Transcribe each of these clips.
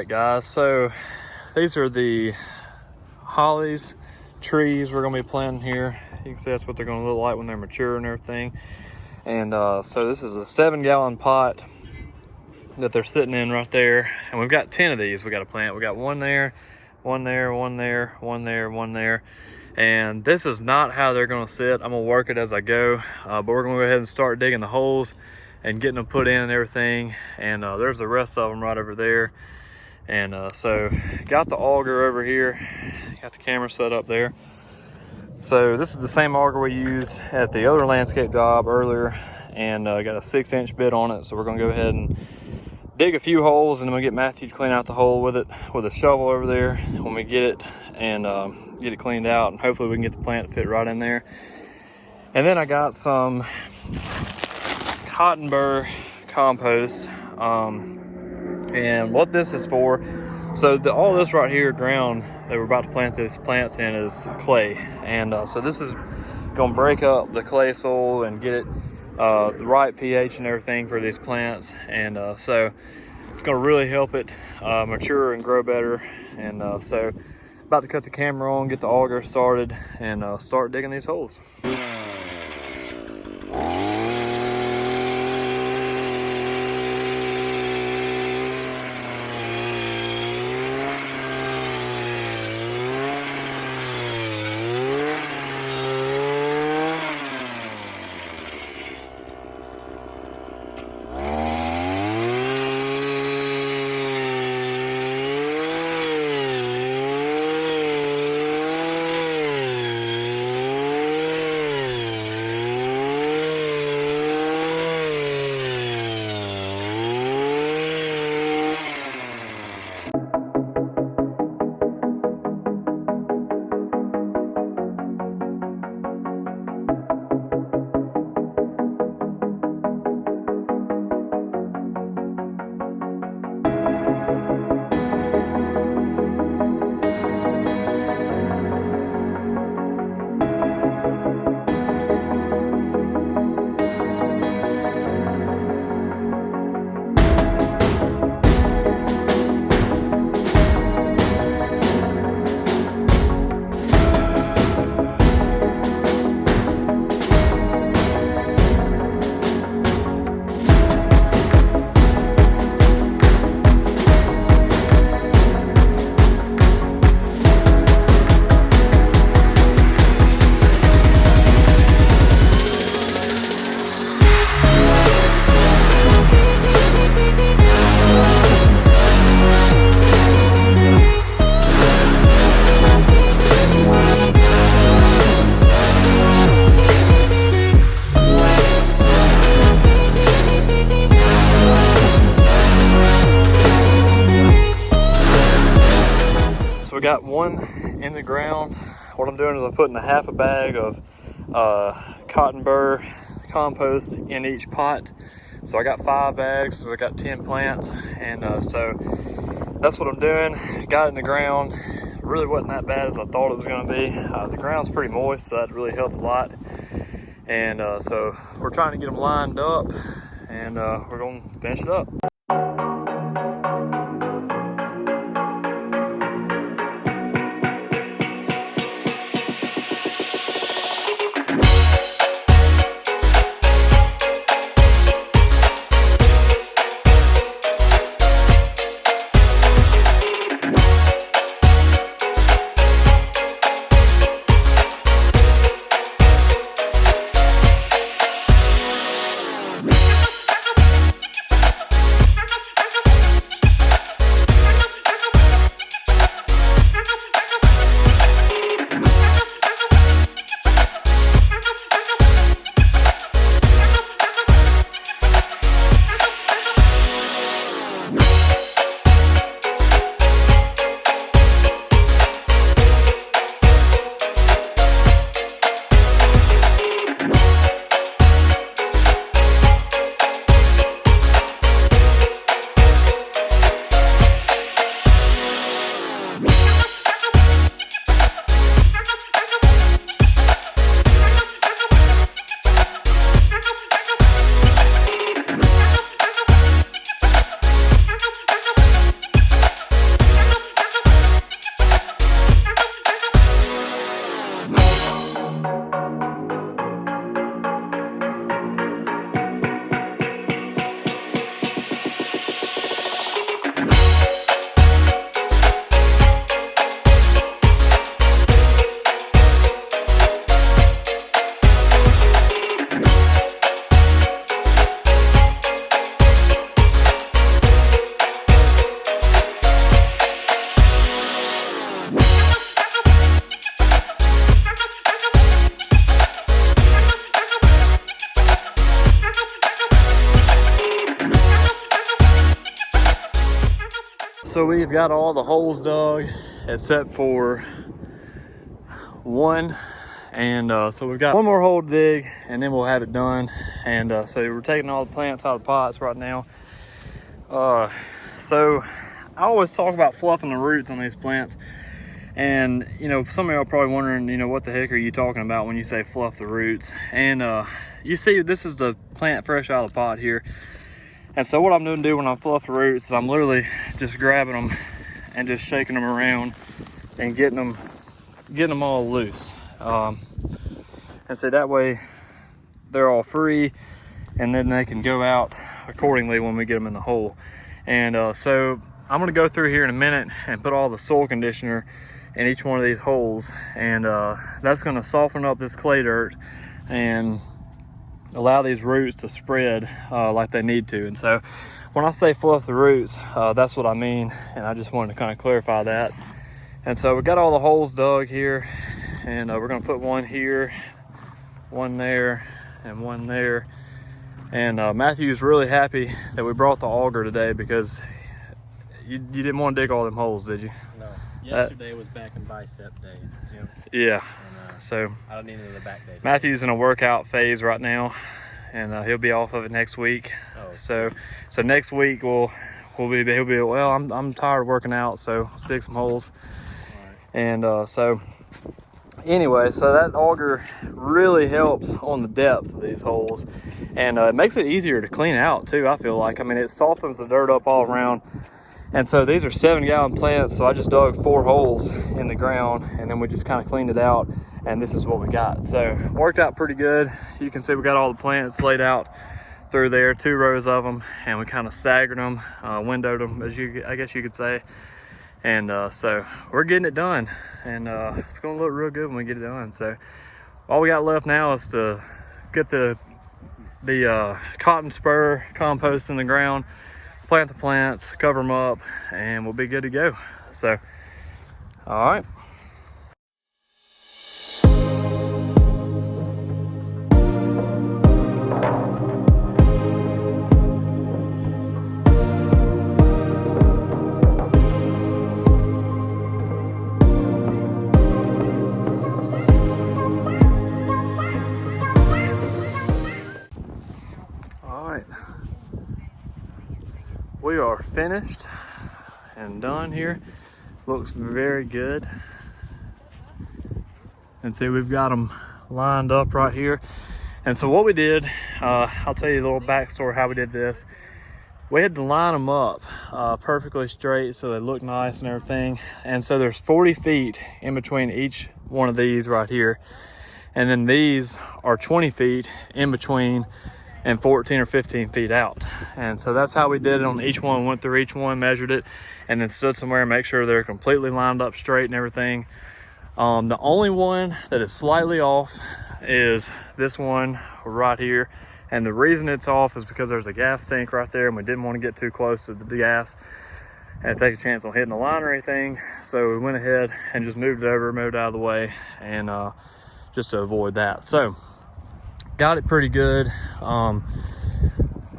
Alright guys, so these are the hollies, trees we're going to be planting here. You can see that's what they're going to look like when they're mature and everything. And so this is a 7-gallon pot that they're sitting in right there. And we've got 10 of these we got to plant. We got one there, one there, one there, one there, one there. And this is not how they're going to sit. I'm going to work it as I go. But we're going to go ahead and start digging the holes and getting them put in and everything. And there's the rest of them right over there. And so got the auger over here, got the camera set up there. So this is the same auger we used at the other landscape job earlier, and got a 6-inch bit on it. So we're gonna go ahead and dig a few holes, and then we'll get Matthew to clean out the hole with it with a shovel over there when we get it, and get it cleaned out, and hopefully we can get the plant to fit right in there. And then I got some cotton burr compost. And what this is for, so all this right here ground that we're about to plant these plants in is clay. And so this is gonna break up the clay soil and get it the right pH and everything for these plants. And so it's gonna really help it mature and grow better. And so about to cut the camera on, get the auger started, and start digging these holes. We got one in the ground. What I'm doing is I'm putting a half a bag of cotton burr compost in each pot. So I got 5 bags, so I got 10 plants, and so that's what I'm doing. Got it in the ground. It really wasn't that bad as I thought it was going to be. The ground's pretty moist, so that really helped a lot. And so we're trying to get them lined up, and we're going to finish it up. So we've got all the holes dug except for one, and so we've got one more hole to dig and then we'll have it done. And so we're taking all the plants out of the pots right now. So I always talk about fluffing the roots on these plants, and you know, some of you are probably wondering, you know, what the heck are you talking about when you say fluff the roots? And you see, this is the plant fresh out of the pot here. And so what I'm going to do when I fluff the roots is I'm literally just grabbing them and just shaking them around and getting them all loose. And so that way they're all free, and then they can go out accordingly when we get them in the hole. And so I'm going to go through here in a minute and put all the soil conditioner in each one of these holes, and that's going to soften up this clay dirt and allow these roots to spread like they need to. And so when I say fluff the roots, that's what I mean, and I just wanted to kind of clarify that. And so we got all the holes dug here, and we're going to put one here, one there, and one there. And Matthew's really happy that we brought the auger today, because you didn't want to dig all them holes, did you? No. Yesterday was back in bicep day, Jim. Yeah. And, so I don't need another back day. Matthew's in a workout phase right now, and he'll be off of it next week. Oh. So next week he'll be well, I'm tired of working out, so let's dig some holes. All right. And so anyway, so that auger really helps on the depth of these holes, and it makes it easier to clean out too, I feel like. I mean, it softens the dirt up all around. And so these are 7-gallon plants, so I just dug 4 holes in the ground, and then we just kind of cleaned it out, and this is what we got. So worked out pretty good. You can see we got all the plants laid out through there, 2 rows of them, and we kind of staggered them, windowed them, I guess you could say. And so we're getting it done, and it's gonna look real good when we get it done. So all we got left now is to get the cotton spur compost in the ground, plant the plants, cover them up, and we'll be good to go. So, all right. We are finished and done here. Looks very good. And see, we've got them lined up right here. And so what we did, I'll tell you a little backstory how we did this. We had to line them up perfectly straight so they look nice and everything. And so there's 40 feet in between each one of these right here. And then these are 20 feet in between and 14 or 15 feet out. And so that's how we did it on each one. Went through each one, measured it, and then stood somewhere and make sure they're completely lined up straight and everything. The only one that is slightly off is this one right here. And the reason it's off is because there's a gas tank right there, and we didn't want to get too close to the gas and take a chance on hitting the line or anything. So we went ahead and just moved it over, moved out of the way, and just to avoid that. So got it pretty good. I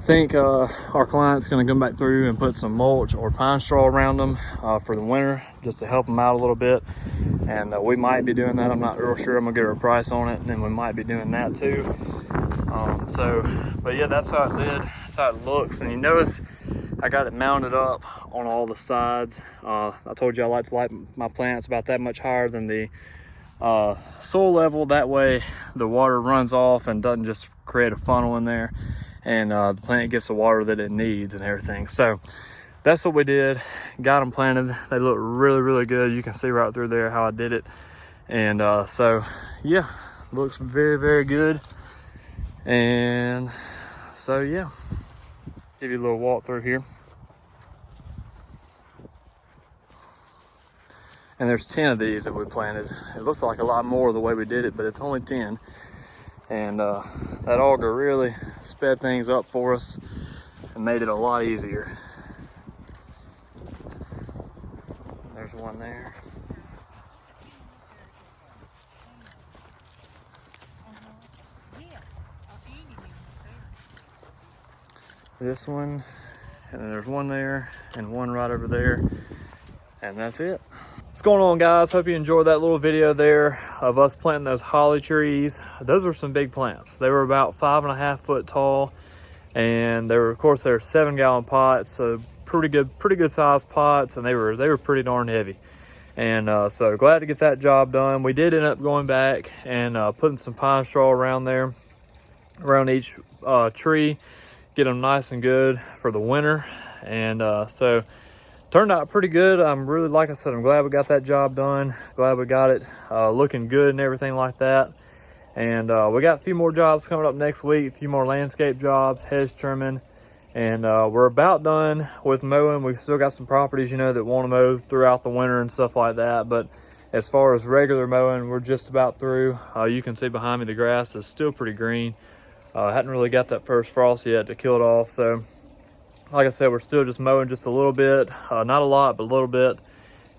think our client's going to come back through and put some mulch or pine straw around them for the winter, just to help them out a little bit. And we might be doing that. I'm not real sure. I'm gonna get her a price on it, and then we might be doing that too. But yeah, that's how it did. That's how it looks. And you notice I got it mounted up on all the sides. I told you I like to light my plants about that much higher than the soil level. That way the water runs off and doesn't just create a funnel in there, and the plant gets the water that it needs and everything. So that's what we did. Got them planted. They look really, really good. You can see right through there how I did it. And so yeah, looks very, very good. And so yeah, give you a little walk through here. And there's 10 of these that we planted. It looks like a lot more the way we did it, but it's only 10. And that auger really sped things up for us and made it a lot easier. There's one there. This one, and then there's one there, and one right over there, and that's it. What's going on, guys? Hope you enjoyed that little video there of us planting those holly trees. Those were some big plants. They were about 5.5 foot tall, and they were, of course, they were 7-gallon pots, so pretty good sized pots, and they were pretty darn heavy. And so glad to get that job done. We did end up going back and putting some pine straw around there, around each tree, get them nice and good for the winter. And so turned out pretty good. I'm really, like I said, I'm glad we got that job done. Glad we got it looking good and everything like that. And we got a few more jobs coming up next week, a few more landscape jobs, hedge trimming. And we're about done with mowing. We've still got some properties, you know, that want to mow throughout the winter and stuff like that. But as far as regular mowing, we're just about through. You can see behind me, the grass is still pretty green. Hadn't really got that first frost yet to kill it off. So like I said, we're still just mowing just a little bit, not a lot, but a little bit.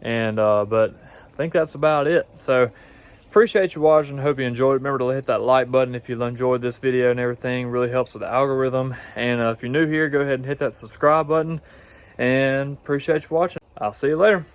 And but I think that's about it. So appreciate you watching. Hope you enjoyed. Remember to hit that like button if you enjoyed this video and everything. Really helps with the algorithm. And if you're new here, go ahead and hit that subscribe button. And appreciate you watching. I'll see you later.